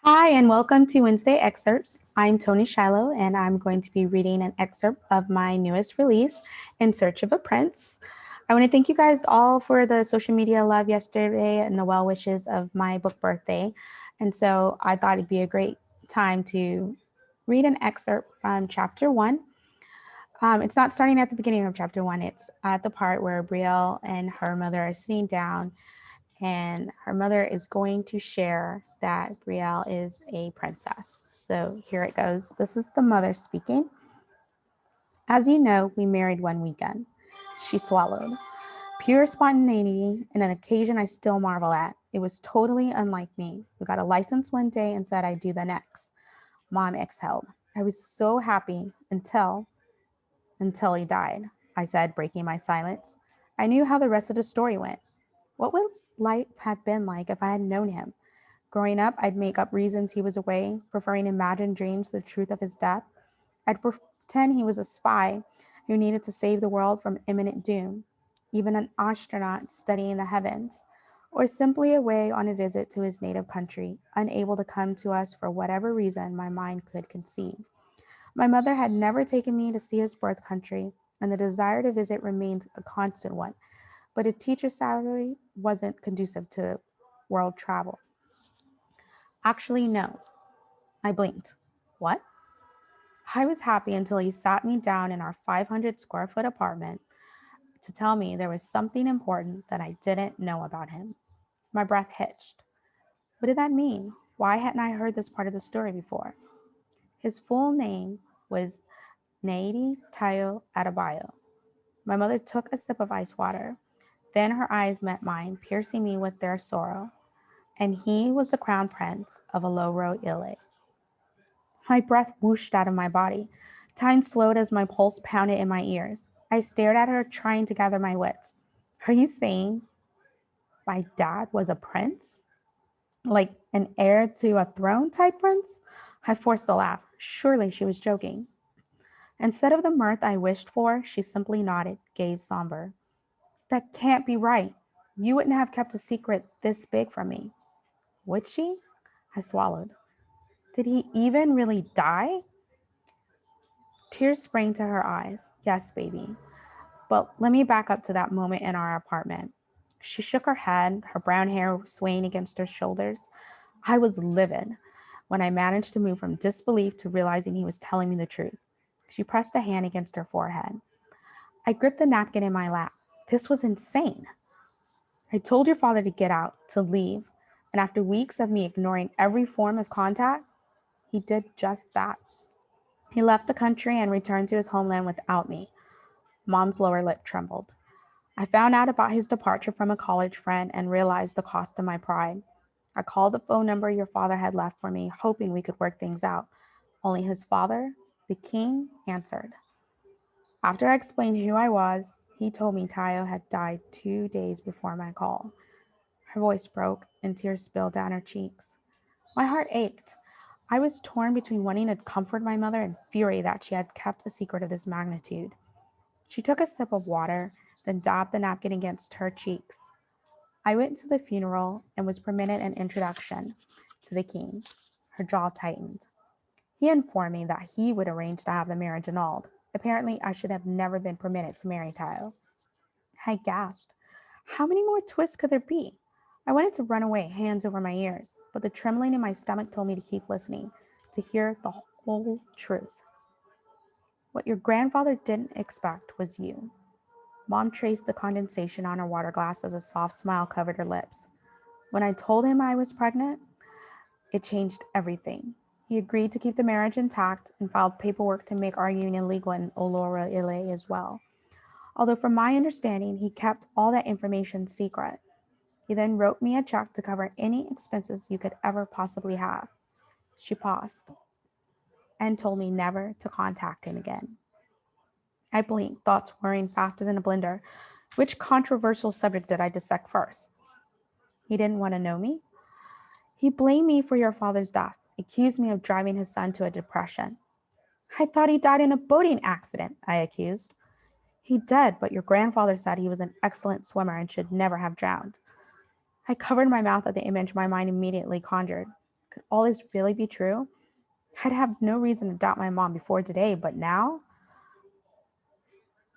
Hi, and welcome to Wednesday Excerpts. I'm Toni Shiloh, and I'm going to be reading an excerpt of my newest release, In Search of a Prince. I want to thank you guys all for the social media love yesterday and the well wishes of my book birthday. And so I thought it'd be a great time to read an excerpt from chapter one. It's not starting at the beginning of chapter one, it's at the part where Brielle and her mother are sitting down and her mother is going to share that Brielle is a princess. So here it goes. This is the mother speaking. As you know, we married one weekend. She swallowed. Pure spontaneity and an occasion I still marvel at. It was totally unlike me. We got a license one day and said I'd do the next. Mom exhaled. I was so happy until he died, I said, breaking my silence. I knew how the rest of the story went. What would life have been like if I had known him? Growing up, I'd make up reasons he was away, preferring imagined dreams to the truth of his death. I'd pretend he was a spy who needed to save the world from imminent doom, even an astronaut studying the heavens, or simply away on a visit to his native country, unable to come to us for whatever reason my mind could conceive. My mother had never taken me to see his birth country, and the desire to visit remained a constant one, but a teacher's salary wasn't conducive to world travel. Actually, no. I blinked. What? I was happy until he sat me down in our 500 square foot apartment to tell me there was something important that I didn't know about him. My breath hitched. What did that mean? Why hadn't I heard this part of the story before? His full name was Naidi Tayo Adebayo. My mother took a sip of ice water. Then her eyes met mine, piercing me with their sorrow. And he was the crown prince of Aloro Ile. My breath whooshed out of my body. Time slowed as my pulse pounded in my ears. I stared at her, trying to gather my wits. Are you saying my dad was a prince? Like an heir to a throne type prince? I forced a laugh. Surely she was joking. Instead of the mirth I wished for, she simply nodded, gaze somber. That can't be right. You wouldn't have kept a secret this big from me. Would she? I swallowed. Did he even really die? Tears sprang to her eyes. Yes, baby. But let me back up to that moment in our apartment. She shook her head, her brown hair swaying against her shoulders. I was livid when I managed to move from disbelief to realizing he was telling me the truth. She pressed a hand against her forehead. I gripped the napkin in my lap. This was insane. I told your father to get out, to leave, and after weeks of me ignoring every form of contact, he did just that. He left the country and returned to his homeland without me. Mom's lower lip trembled. I found out about his departure from a college friend and realized the cost of my pride. I called the phone number your father had left for me, hoping we could work things out. Only his father, the king, answered. After I explained who I was, he told me Tayo had died 2 days before my call. Her voice broke and tears spilled down her cheeks. My heart ached. I was torn between wanting to comfort my mother and fury that she had kept a secret of this magnitude. She took a sip of water, then dabbed the napkin against her cheeks. I went to the funeral and was permitted an introduction to the king. Her jaw tightened. He informed me that he would arrange to have the marriage annulled. Apparently, I should have never been permitted to marry Tayo. I gasped. How many more twists could there be? I wanted to run away, hands over my ears, but the trembling in my stomach told me to keep listening, to hear the whole truth. What your grandfather didn't expect was you. Mom traced the condensation on her water glass as a soft smile covered her lips. When I told him I was pregnant, it changed everything. He agreed to keep the marriage intact and filed paperwork to make our union legal in Olora Ile as well. Although from my understanding, he kept all that information secret. He then wrote me a check to cover any expenses you could ever possibly have. She paused and told me never to contact him again. I blinked, thoughts whirring faster than a blender. Which controversial subject did I dissect first? He didn't want to know me? He blamed me for your father's death, accused me of driving his son to a depression. I thought he died in a boating accident, I accused. He did, but your grandfather said he was an excellent swimmer and should never have drowned. I covered my mouth at the image my mind immediately conjured. Could all this really be true? I'd have no reason to doubt my mom before today, but now?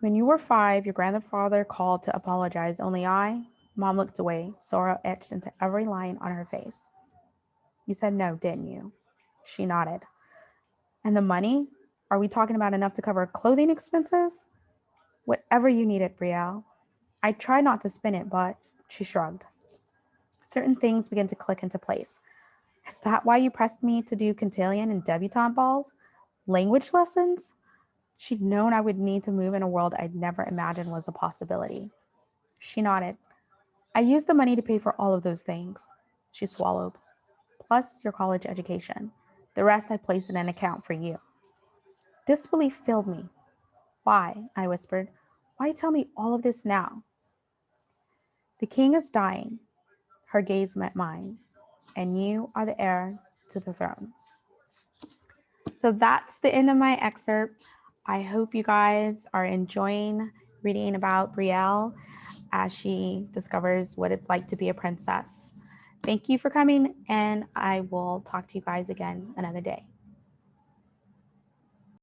When you were 5, your grandfather called to apologize, only Mom looked away, sorrow etched into every line on her face. You said no, didn't you? She nodded. And the money? Are we talking about enough to cover clothing expenses? Whatever you needed, Brielle. I tried not to spin it, but she shrugged. Certain things began to click into place. Is that why you pressed me to do Cantillon and debutante balls? Language lessons? She'd known I would need to move in a world I'd never imagined was a possibility. She nodded. I used the money to pay for all of those things. She swallowed. Plus your college education. The rest I placed in an account for you. Disbelief filled me. Why? I whispered. Why tell me all of this now? The king is dying. Her gaze met mine. And you are the heir to the throne. So that's the end of my excerpt. I hope you guys are enjoying reading about Brielle as she discovers what it's like to be a princess. Thank you for coming, and I will talk to you guys again another day.